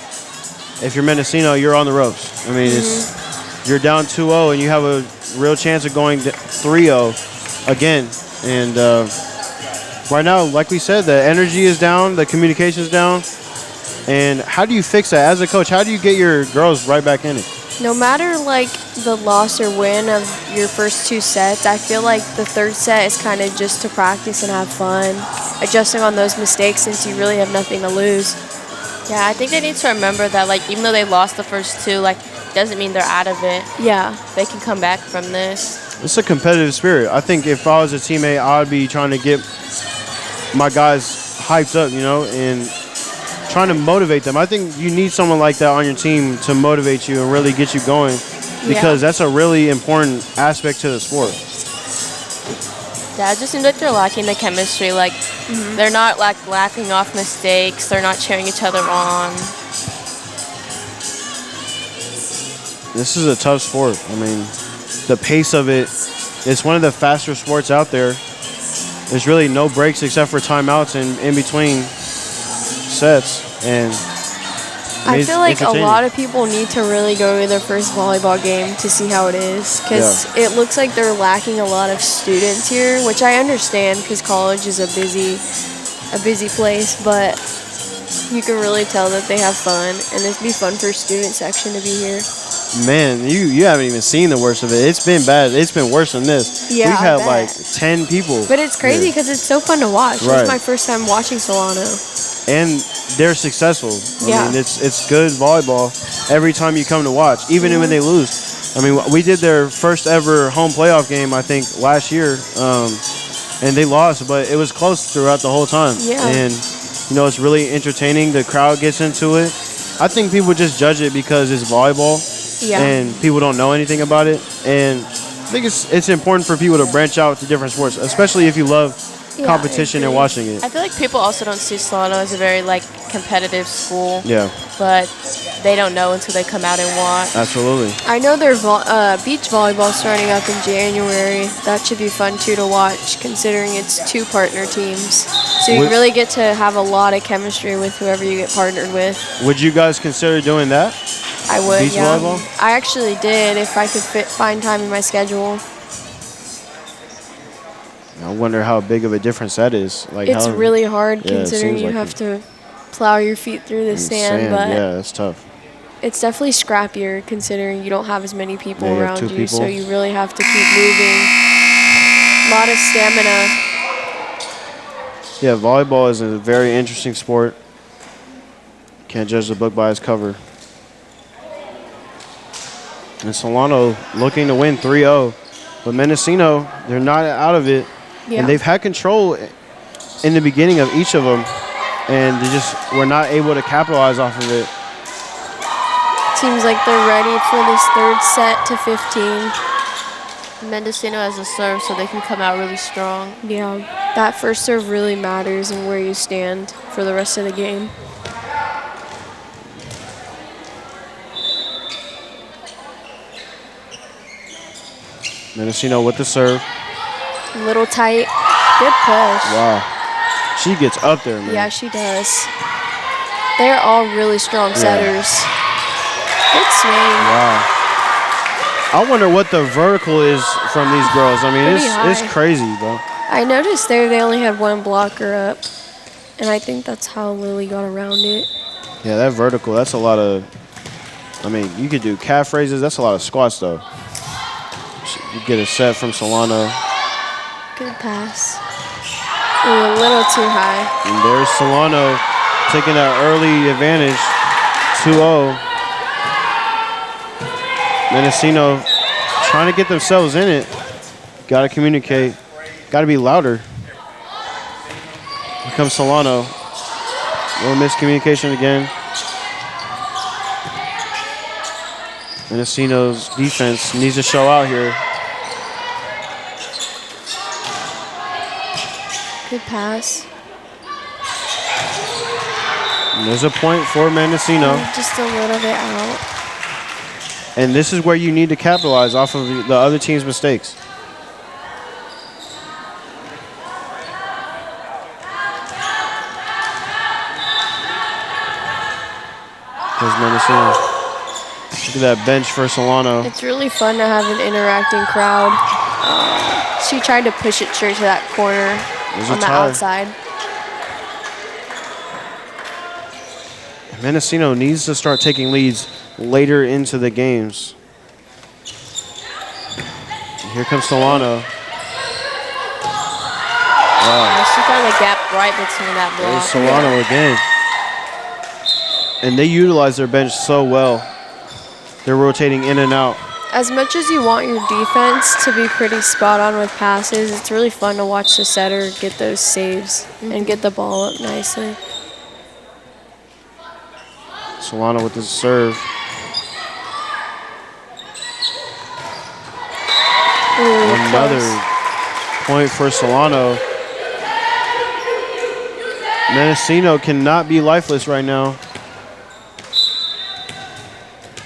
if you're Mendocino, you're on the ropes. I mean, you're down 2-0, and you have a real chance of going 3-0 again. And right now, like we said, the energy is down, the communication is down. And how do you fix that? As a coach, how do you get your girls right back in it? No matter like the loss or win of your first 2 sets, I feel like the 3rd set is kind of just to practice and have fun, adjusting on those mistakes since you really have nothing to lose. Yeah, I think they need to remember that, like, even though they lost the first 2, like, doesn't mean they're out of it. Yeah. They can come back from this. It's a competitive spirit. I think if I was a teammate, I'd be trying to get my guys hyped up, and trying to motivate them. I think you need someone like that on your team to motivate you and really get you going, because that's a really important aspect to the sport. Yeah, it just seems like they're lacking the chemistry. Like, they're not, like, laughing off mistakes. They're not cheering each other on. This is a tough sport. I mean, the pace of it, it's one of the faster sports out there. There's really no breaks except for timeouts and in between sets. And I feel like a lot of people need to really go to their first volleyball game to see how it is, because it looks like they're lacking a lot of students here, which I understand because college is a busy place, but you can really tell that they have fun, and it'd be fun for student section to be here. Man, you haven't even seen the worst of it. It's been bad. It's been worse than this. Yeah, We've had like 10 people. But it's crazy because it's so fun to watch. Right. It's my first time watching Solano. And they're successful. I mean, it's good volleyball every time you come to watch, even when they lose. I mean, we did their first ever home playoff game, I think, last year, and they lost, but it was close throughout the whole time. Yeah. And, it's really entertaining. The crowd gets into it. I think people just judge it because it's volleyball. Yeah. And people don't know anything about it. And I think it's important for people to branch out to different sports, especially if you love competition and watching it. I feel like people also don't see Solano as a very, like, competitive school. Yeah. But they don't know until they come out and watch. Absolutely. I know there's beach volleyball starting up in January. That should be fun, too, to watch, considering it's 2 partner teams. So you really get to have a lot of chemistry with whoever you get partnered with. Would you guys consider doing that? I would, Beach volleyball? I actually did if I could find time in my schedule. I wonder how big of a difference that is. Like, It's really hard considering you like have to plow your feet through the sand, but yeah, that's tough. it's definitely scrappier considering you don't have as many people Yeah, you have around 2 you, people. so you really have to keep moving. A lot of stamina. Yeah, volleyball is a very interesting sport. Can't judge the book by its cover. And Solano looking to win 3-0. But Mendocino, they're not out of it. Yeah. And they've had control in the beginning of each of them. And they just were not able to capitalize off of it. Seems like they're ready for this 3rd set to 15. Mendocino has a serve, so they can come out really strong. Yeah, that first serve really matters in where you stand for the rest of the game. Mendocino with the serve. A little tight. Good push. Wow. She gets up there, man. Yeah, she does. They're all really strong setters. Good swing. Wow. I wonder what the vertical is from these girls. I mean, it's crazy, bro. I noticed they only had 1 blocker up, and I think that's how Lily got around it. Yeah, that vertical, that's a lot of, I mean, you could do calf raises. That's a lot of squats, though. You get a set from Solano. Good pass. Ooh, a little too high. And there's Solano taking that early advantage, 2-0. Mendocino trying to get themselves in it. Got to communicate. Got to be louder. Here comes Solano. Little miscommunication again. Mendocino's defense needs to show out here. Good pass. And there's a point for Mendocino. Just a little bit out. And this is where you need to capitalize off of the other team's mistakes. There's Mendocino. Look at that bench for Solano. It's really fun to have an interacting crowd. She tried to push it straight to that corner on the outside. Mendocino needs to start taking leads later into the games. Here comes Solano. Wow. She found a gap right between that block. There's Solano again. And they utilize their bench so well. They're rotating in and out. As much as you want your defense to be pretty spot on with passes, it's really fun to watch the setter get those saves and get the ball up nicely. Solano with the serve. Ooh, Another close. point for Solano. Mendocino cannot be lifeless right now.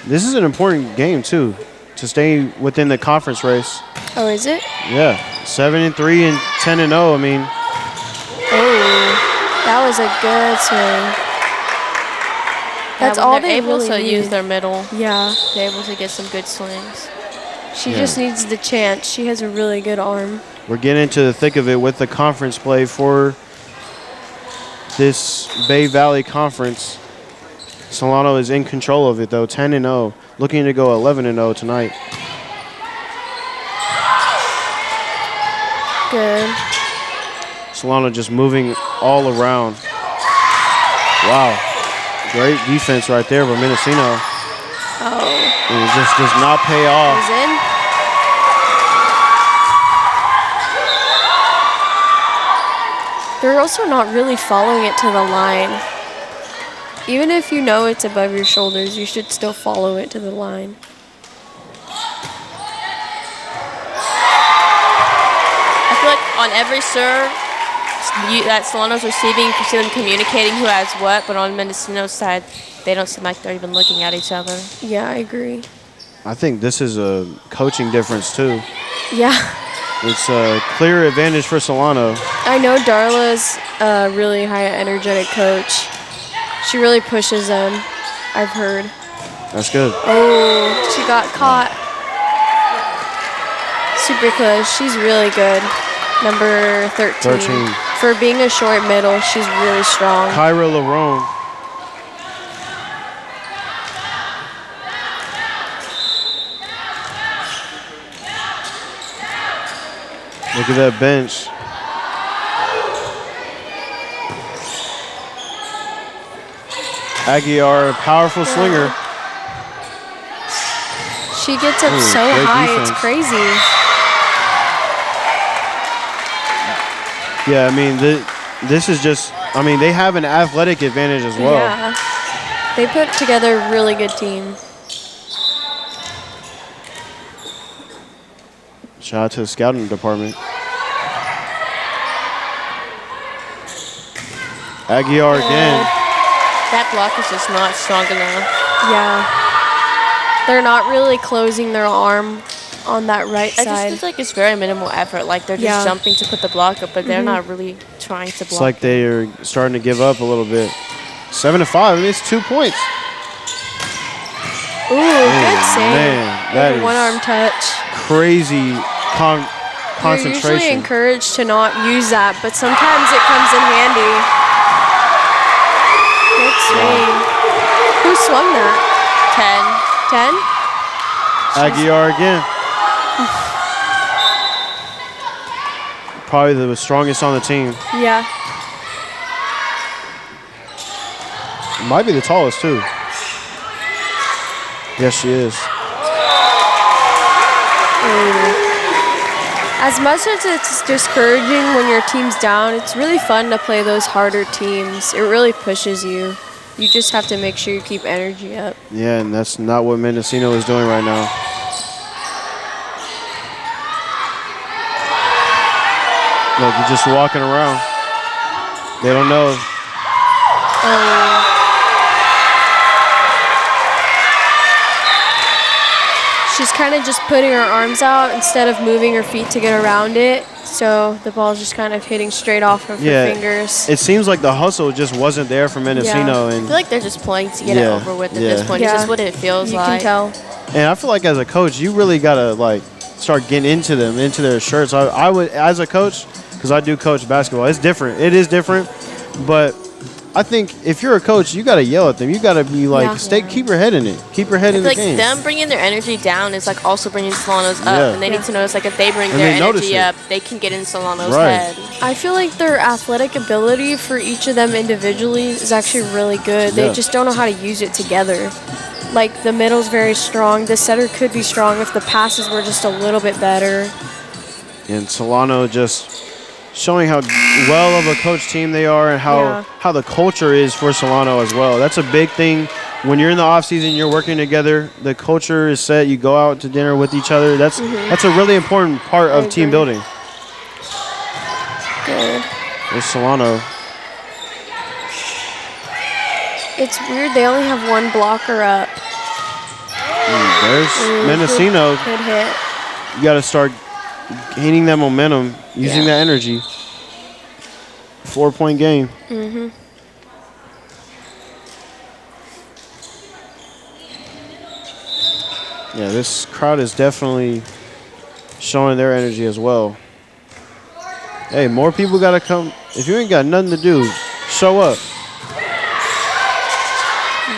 This is an important game too, to stay within the conference race. Oh, is it? Yeah, 7-3 and 10-0. I mean, Oh, that was a good swing. That's when all they're they able really to need. use their middle. Yeah, They're able to get some good swings. she Yeah. just needs the chance. She has a really good arm. we're getting into the thick of it with the conference play for this Bay Valley Conference. Solano is in control of it though, 10-0, looking to go 11-0 tonight. Good. Solano just moving all around. Wow, great defense right there by Mendocino. Oh, And it just does not pay off. he's in. They're also not really following it to the line. Even if you know it's above your shoulders, you should still follow it to the line. I feel like on every serve that Solano's receiving, you can see them communicating who has what, but on Mendocino's side, they don't seem like they're even looking at each other. Yeah, I agree. I think this is a coaching difference too. Yeah. It's a clear advantage for Solano. I know Darla's a really high energetic coach. She really pushes them, I've heard. That's good. Oh, she got caught. Super close. She's really good. Number 13. 13. For being a short middle, she's really strong. Kyra Larone. Look at that bench. Aguiar, a powerful swinger. She gets up Ooh, so great high, defense. it's crazy. Yeah, I mean, this is just, I mean, they have an athletic advantage as well. Yeah. They put together a really good team. Shout out to the scouting department. Aguiar again. That block is just not strong enough. Yeah. They're not really closing their arm on that right It just side. feels like it's very minimal effort. Like they're just Yeah. jumping to put the block up, but they're not really trying to block. It's like they are starting to give up a little bit. 7-5, I mean, it's 2 points. Ooh, good save. Man, that Good is one-arm touch. crazy You're usually concentration. encouraged to not use that, but sometimes it comes in handy. Good swing. Who swung that? 10. 10? Aguiar again. Probably the strongest on the team. Yeah. Might be the tallest, too. Yes, she is. As much as it's discouraging when your team's down, it's really fun to play those harder teams. It really pushes you. You just have to make sure you keep energy up. Yeah, and that's not what Mendocino is doing right now. Look, he's just walking around. They don't know. She's kind of just putting her arms out instead of moving her feet to get around it. So the ball's just kind of hitting straight off of her fingers. It seems like the hustle just wasn't there for Mendocino. I And feel like they're just playing to get it Yeah, over with at yeah. this point. It's just what it feels you like. can tell. And I feel like as a coach, you really gotta like start getting into them, into their shirts. I would, as a coach, because I do coach basketball. It's different. It is different, but I think if you're a coach, you got to yell at them. You got to be like, keep your head in it. Keep your head in the game. Them bringing their energy down is like also bringing Solano's up, and they need to notice like if they bring And their they notice energy it. up, they can get in Solano's head. I feel like their athletic ability for each of them individually is actually really good. They just don't know how to use it together. Like the middle's very strong. The setter could be strong if the passes were just a little bit better. And Solano just showing how well of a coach team they are and how the culture is for Solano as well. That's a big thing. When you're in the off season, you're working together. The culture is set. You go out to dinner with each other. That's a really important part of team building. Good. There's Solano. It's weird they only have one blocker up. There's Mendocino. Good hit. You got to start gaining that momentum, using that energy. 4-point game. Yeah, this crowd is definitely showing their energy as well. Hey, more people got to come. If you ain't got nothing to do, show up.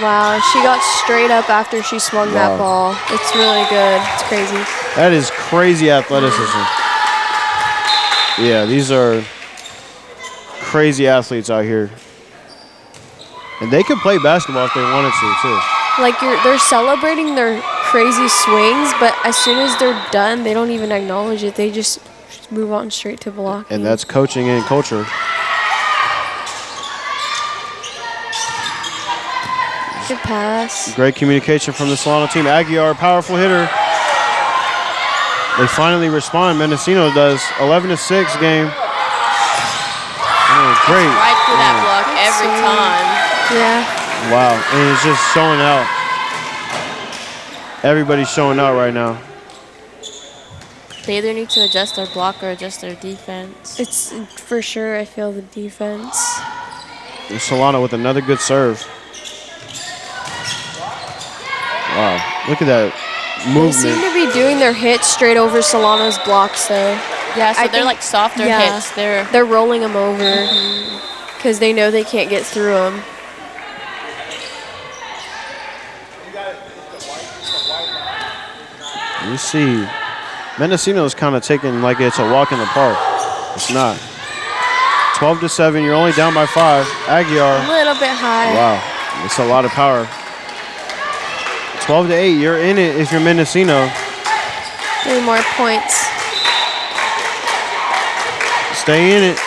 Wow, she got straight up after she swung that ball. It's really good. It's crazy. That is crazy athleticism. Yeah, these are crazy athletes out here. And they could play basketball if they wanted to, too. Like they're celebrating their crazy swings, but as soon as they're done, they don't even acknowledge it. They just move on straight to blocking. And that's coaching and culture. Good pass. Great communication from the Solano team. Aguiar, powerful hitter. They finally respond. Mendocino does. 11-6 game. Oh, great. Right through that block every time. Yeah. Wow. And it's just showing out. Everybody's showing out right now. They either need to adjust their block or adjust their defense. It's for sure, I feel, the defense. And Solano with another good serve. Wow. Look at that movement. They seem to be doing their hits straight over Solano's blocks, though. Yeah, so they're like softer hits. They're rolling them over because they know they can't get through them. You see, Mendocino is kind of taking like it's a walk in the park. It's not. 12-7. You're only down by 5. Aguiar. A little bit high. Wow, it's a lot of power. 12-8. You're in it if you're Mendocino. 3 more points. Stay in it.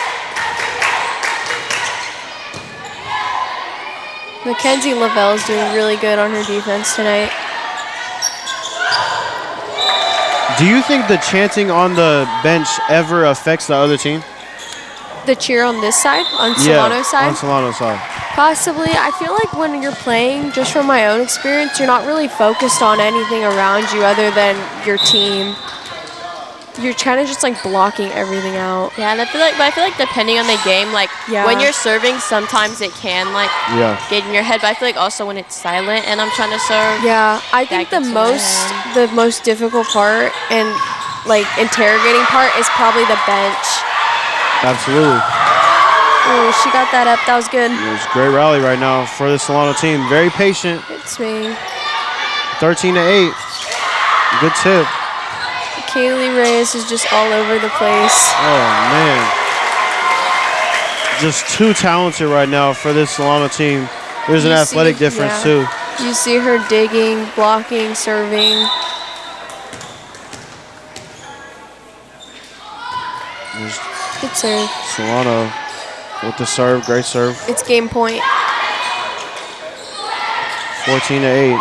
Mackenzie Lavelle is doing really good on her defense tonight. Do you think the chanting on the bench ever affects the other team? The cheer on this side, on Solano's side? On Solano's side. Possibly. I feel like when you're playing, just from my own experience, you're not really focused on anything around you other than your team. You're kind of just like blocking everything out. Yeah, and I feel like depending on the game, like when you're serving, sometimes it can like get in your head. But I feel like also when it's silent and I'm trying to serve. Yeah, I think the most difficult part and like interrogating part is probably the bench. Absolutely. Oh, she got that up. That was good. It was a great rally right now for the Solano team. Very patient. Good swing. 13-8. Good tip. Kaylee Reyes is just all over the place. Oh, man. Just too talented right now for this Solano team. There's an athletic difference, too. You see her digging, blocking, serving. Good serve. Solano with the serve. Great serve. It's game point. 14-8.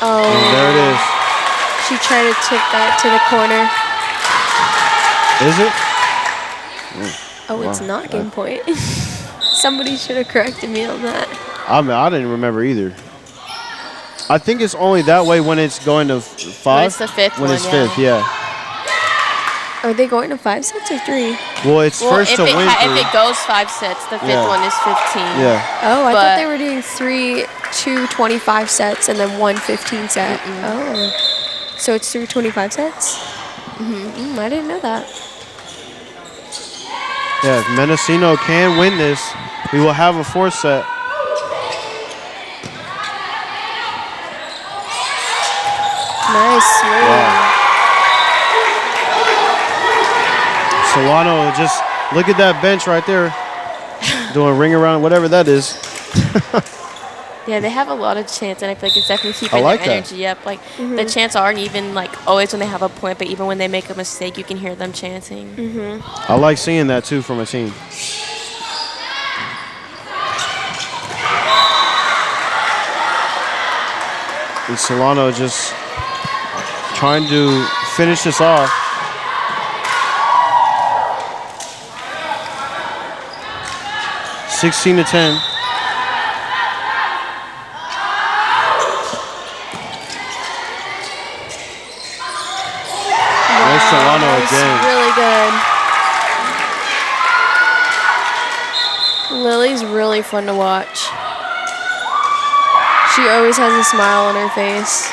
Oh. And there it is. She tried to tip that to the corner. Is it? Oh, wow. It's not game point. Somebody should have corrected me on that. I didn't remember either. I think it's only that way when it's going to 5. When it's the fifth when one, it's fifth, yeah. Are they going to 5 sets or 3? Well, it's first to win. If it goes 5 sets, the fifth one is 15. Yeah. Oh, I thought they were doing 2 25 sets and then 1 15 set. Oh. So it's 3 25 sets? I didn't know that. Yeah, if Mendocino can win this, We will have a fourth set. Nice swing. Wow. Solano, just look at that bench right there. Doing ring around, whatever that is. Yeah, they have a lot of chants, and I feel like it's definitely keeping like their that. energy up. Like, the chants aren't even, like, always when they have a point, but even when they make a mistake, you can hear them chanting. I like seeing that, too, from a team. And Solano just trying to finish this off. (16-10). Nice Solano again. Really good. Lily's really fun to watch. She always has a smile on her face.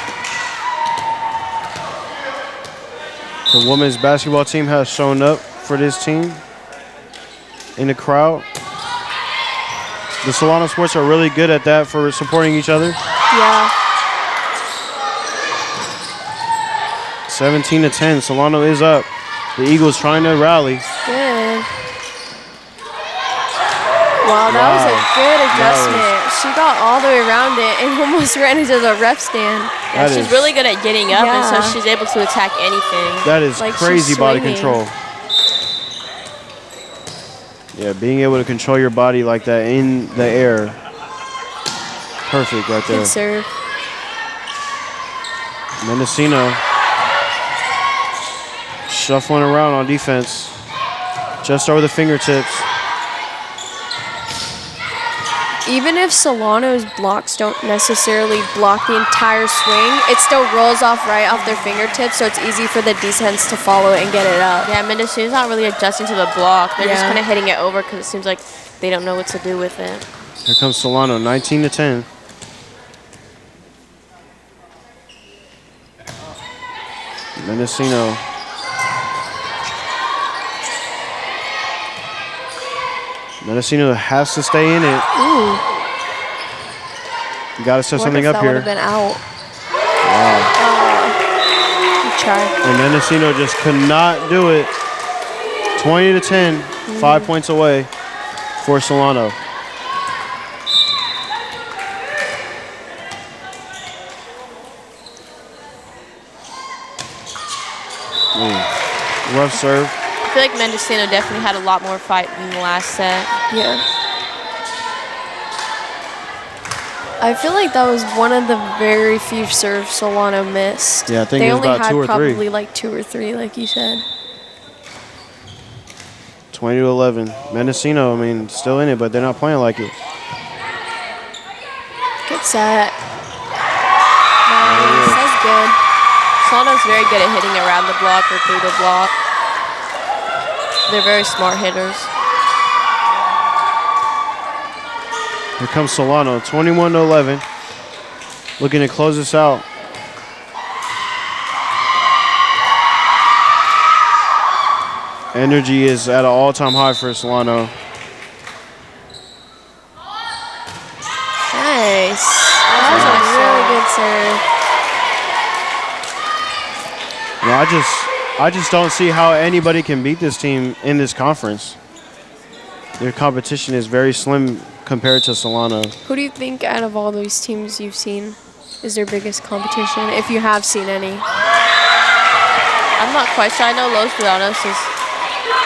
The women's basketball team has shown up for this team in the crowd. The Solano Sports are really good at that for supporting each other. Yeah. 17-10, Solano is up. The Eagles trying to rally. Good. Wow, that was a good adjustment. She got all the way around it and almost ran into the ref stand. Yeah, That she's is- really good at getting up, and Yeah. so she's able to attack anything. That is Like she's crazy body swinging. control. Yeah, being able to control your body like that in the air. Perfect right there. Good serve. Mendocino shuffling around on defense. Just over the fingertips. Even if Solano's blocks don't necessarily block the entire swing, it still rolls off right off their fingertips, so it's easy for the defense to follow it and get it up. Yeah, Mendocino's not really adjusting to the block. They're just Yeah. kind of hitting it over because it seems like they don't know what to do with it. Here comes Solano, 19-10. Mendocino. Mendocino has to stay in it. Ooh. You got to set What something if up that would here. have been out? Wow. Good try. And Mendocino just could not do it. 20-10, 5 points away for Solano. Rough serve. I feel like Mendocino definitely had a lot more fight in the last set. Yeah. I feel like that was one of the very few serves Solano missed. Yeah, I think they it was only about had 2 or 3. probably like 2 or 3, like you said. 20-11. Mendocino, I mean, still in it, but they're not playing like it. Good set. Nice. That's good. Solano's very good at hitting around the block or through the block. They're very smart hitters. Here comes Solano, 21-11. Looking to close this out. Energy is at an all-time high for Solano. Nice. That was a really good serve. No, I just don't see how anybody can beat this team in this conference. Their competition is very slim compared to Solano. Who do you think out of all those teams you've seen is their biggest competition, if you have seen any? I'm not quite sure. I know Los Villanos is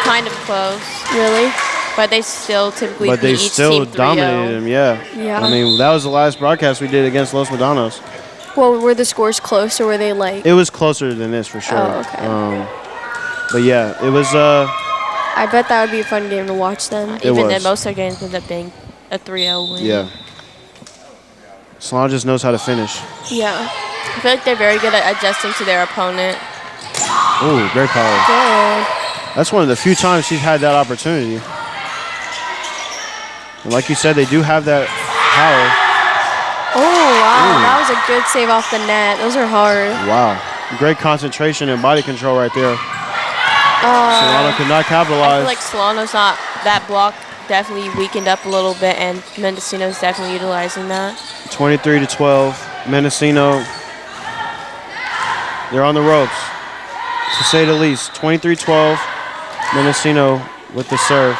kind of close, Really? but they still typically But they beat each still team 3-0. dominated him, yeah. Yeah. I mean, that was the last broadcast we did against Los Medanos. Well, were the scores close, or were they like... It was closer than this for sure. Oh, okay. But yeah, it was. I bet that would be a fun game to watch then. It Even was. then, most of their games end up being a 3-0 win. Yeah. Solano just knows how to finish. Yeah. I feel like they're very good at adjusting to their opponent. Ooh, great power. Good. That's one of the few times she's had that opportunity. And like you said, they do have that power. Oh, wow. That was a good save off the net. Those are hard. Wow. Great concentration and body control right there. Solano could not I capitalize. feel like Solano's not that block definitely weakened up a little bit, and Mendocino's definitely utilizing that. 23-12, Mendocino. They're on the ropes, to say the least. 23-12, Mendocino with the serve.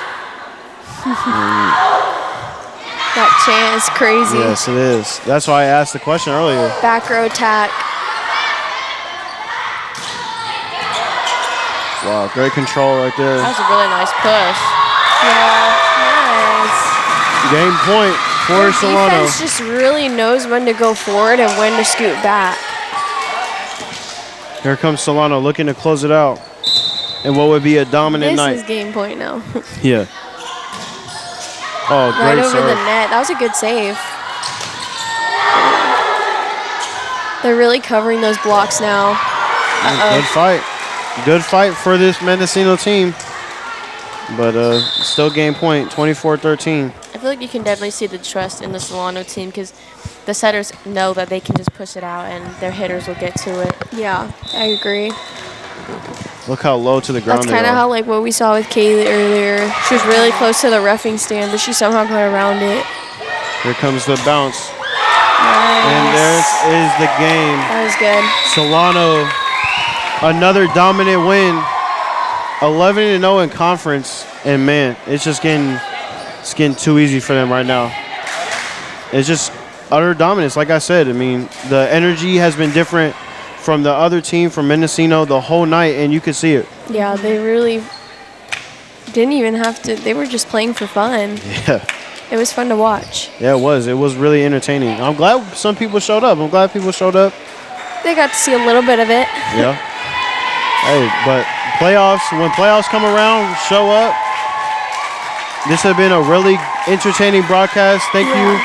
That chant is crazy. Yes, it is. That's why I asked the question earlier. Back row attack. Wow, great control right there. That was a really nice push. Yeah, nice. Game point for Solano. Defense just really knows when to go forward and when to scoot back. Here comes Solano looking to close it out. And what would be a dominant night. This is game point now. Yeah. Oh, Right great over serve. the net. That was a good save. They're really covering those blocks now. Good fight. Good fight for this Mendocino team. But still game point, 24-13. I feel like you can definitely see the trust in the Solano team because the setters know that they can just push it out and their hitters will get to it. Yeah, I agree. Look how low to the ground That's they kind of are. how like what we saw with Kaylee earlier. She was really close to the reffing stand, but she somehow got around it. Here comes the bounce. Nice. And there is the game. That was good. Solano, another dominant win. 11-0 in conference. And man, it's getting too easy for them right now. It's just utter dominance. Like I said, I mean, the energy has been different from the other team, from Mendocino, the whole night, and you could see it. Yeah, they really didn't even have to. They were just playing for fun. Yeah. It was fun to watch. Yeah, it was. It was really entertaining. I'm glad some people showed up. They got to see a little bit of it. Yeah. Hey, but when playoffs come around, show up. This has been a really entertaining broadcast. Thank you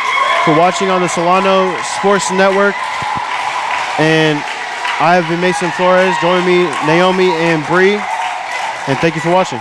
for watching on the Solano Sports Network. And I have been Mason Flores. Join me, Naomi and Bree. And thank you for watching.